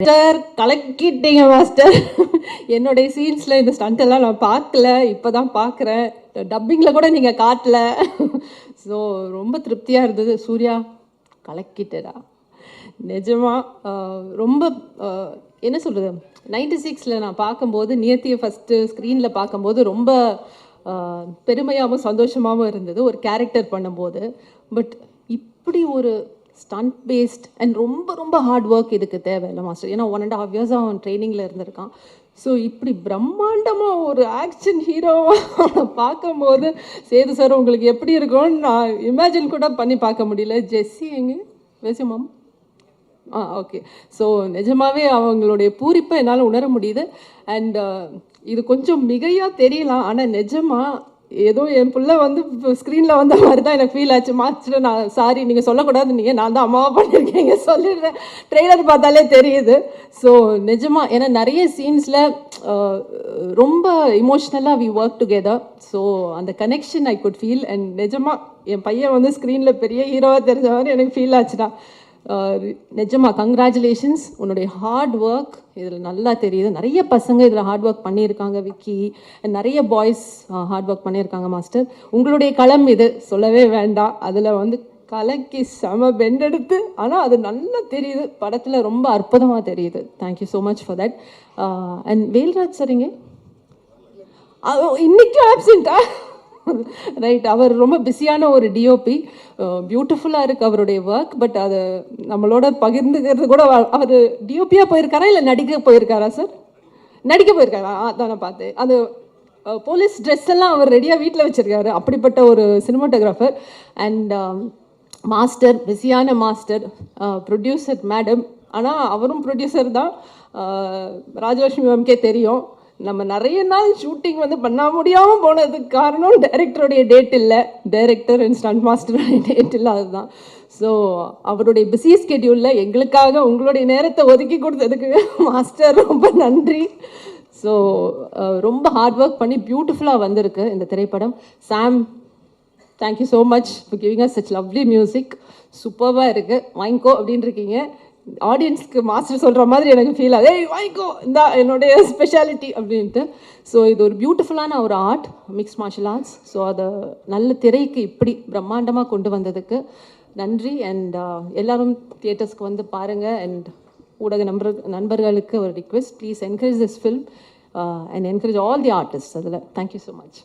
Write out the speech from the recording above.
Master கலக்கிட்டீங்க master. என்னுடைய சீன்ஸில் இந்த stunt எல்லாம் நான் பார்க்கல, இப்போ தான் பார்க்குறேன். டப்பிங்கில் கூட நீங்கள் காட்டல. ஸோ ரொம்ப திருப்தியாக இருந்தது. சூர்யா கலக்கிட்டடா நிஜமா. ரொம்ப என்ன சொல்கிறது, 96 நான் பார்க்கும்போது நியத்தியை ஃபஸ்ட்டு ஸ்க்ரீனில் பார்க்கும்போது ரொம்ப பெருமையாகவும் சந்தோஷமாகவும் இருந்தது ஒரு கேரக்டர் பண்ணும்போது. பட் இப்படி ஒரு ஸ்டண்ட் பேஸ்ட் அண்ட் ரொம்ப ரொம்ப ஹார்ட் ஒர்க் இதுக்கு தேவையில்லை மாஸ்டர். ஏன்னா 1.5 years அவன் ட்ரைனிங்கில் இருந்திருக்கான். ஸோ இப்படி பிரம்மாண்டமாக ஒரு ஆக்ஷன் ஹீரோவாக அவனை பார்க்கும்போது சேது சார் உங்களுக்கு எப்படி இருக்கும்னு நான் இமேஜின் கூட பண்ணி பார்க்க முடியல. ஜெஸ்ஸி எங்கே பேசுமாம்? ஓகே. ஸோ நிஜமாகவே அவங்களுடைய பூரிப்பை என்னால் உணர முடியுது. அண்ட் இது கொஞ்சம் மிகையாக தெரியலாம், ஆனால் நிஜமாக ஏதோ என் பிள்ளை வந்து ஸ்க்ரீனில் வந்த மாதிரி தான் எனக்கு ஃபீல் ஆச்சு. மாஸ்டர் நான் சாரி, நீங்கள் சொல்லக்கூடாது, நீங்கள் நான் தான் அம்மாவாக பண்ணியிருக்கீங்க சொல்லிடுறேன். ட்ரெய்லர் பார்த்தாலே தெரியுது. ஸோ நிஜமாக ஏன்னா நிறைய சீன்ஸில் ரொம்ப இமோஷ்னலாக வி ஒர்க் டுகெதர். ஸோ அந்த connection I could feel. And நிஜமாக என் பையன் வந்து ஸ்க்ரீனில் பெரிய ஹீரோவாக தெரிஞ்ச மாதிரி எனக்கு ஃபீல் ஆச்சுடா. நிஜமாக கங்க்ராச்சுலேஷன்ஸ், உன்னுடைய ஹார்ட் ஒர்க் இதில் நல்லா தெரியுது. நிறைய பசங்க இதில் ஹார்ட் ஒர்க் பண்ணியிருக்காங்க, விக்கி நிறைய பாய்ஸ் ஹார்ட் ஒர்க் பண்ணியிருக்காங்க மாஸ்டர். உங்களுடைய களம் இது, சொல்லவே வேண்டாம். அதில் வந்து கலக்கி செம பெண்டெடுத்து, ஆனால் அது நல்லா தெரியுது படத்தில், ரொம்ப அற்புதமாக தெரியுது. Thank you so much for that. And Velraj சரிங்க இன்னைக்கும் ஆப்சென்ட்டா? ரைட், அவர் ரொம்ப பிஸியான ஒரு டிஓபி. பியூட்டிஃபுல்லாக இருக்குது அவருடைய ஒர்க். பட் அதை நம்மளோட பகிர்ந்துக்கிறது கூட, அவர் டிஓபியாக போயிருக்காரா இல்லை நடிக்க போயிருக்காரா சார்? நடிக்க போயிருக்காரா? அதான் நான் பார்த்தேன். அது போலீஸ் ட்ரெஸ் எல்லாம் அவர் ரெடியாக வீட்டில் வச்சுருக்காரு. அப்படிப்பட்ட ஒரு சினிமாட்டோகிராஃபர். அண்ட் மாஸ்டர், பிஸியான மாஸ்டர், ப்ரொடியூசர் மேடம். ஆனால் அவரும் ப்ரொடியூசர் தான். ராஜலட்சுமி மேம்கே தெரியும், நம்ம நிறைய நாள் ஷூட்டிங் வந்து பண்ண முடியாமல் போனதுக்கு காரணம் டைரக்டருடைய டேட் இல்லை, டைரக்டர் அண்ட் ஸ்டண்ட் மாஸ்டருடைய டேட் இல்லை, அதுதான். ஸோ அவருடைய பிஸி ஸ்கெடியூலில் எங்களுக்காக உங்களுடைய நேரத்தை ஒதுக்கி கொடுத்ததுக்கு மாஸ்டர் ரொம்ப நன்றி. ஸோ ரொம்ப ஹார்ட் ஒர்க் பண்ணி பியூட்டிஃபுல்லாக வந்திருக்கு இந்த திரைப்படம். Sam, thank you so much for giving us such lovely music. சூப்பராக இருக்குது, வாங்கிக்கோ அப்படின்னு இருக்கீங்க. ஆடியன்ஸ்க்கு மாஸ்டர் சொல்கிற மாதிரி எனக்கு ஃபீல் ஆகுது, ஏய் வாங்கிக்கோ இந்த என்னுடைய ஸ்பெஷாலிட்டி அப்படின்ட்டு. ஸோ இது ஒரு பியூட்டிஃபுல்லான ஒரு art, mix martial arts. So அதை நல்ல திரைக்கு இப்படி பிரம்மாண்டமாக கொண்டு வந்ததுக்கு நன்றி. அண்ட் எல்லோரும் தியேட்டர்ஸ்க்கு வந்து பாருங்கள். அண்ட் ஊடக நண்பர்களுக்கு ஒரு request, please encourage this film and encourage all the artist அதில். Thank you so much.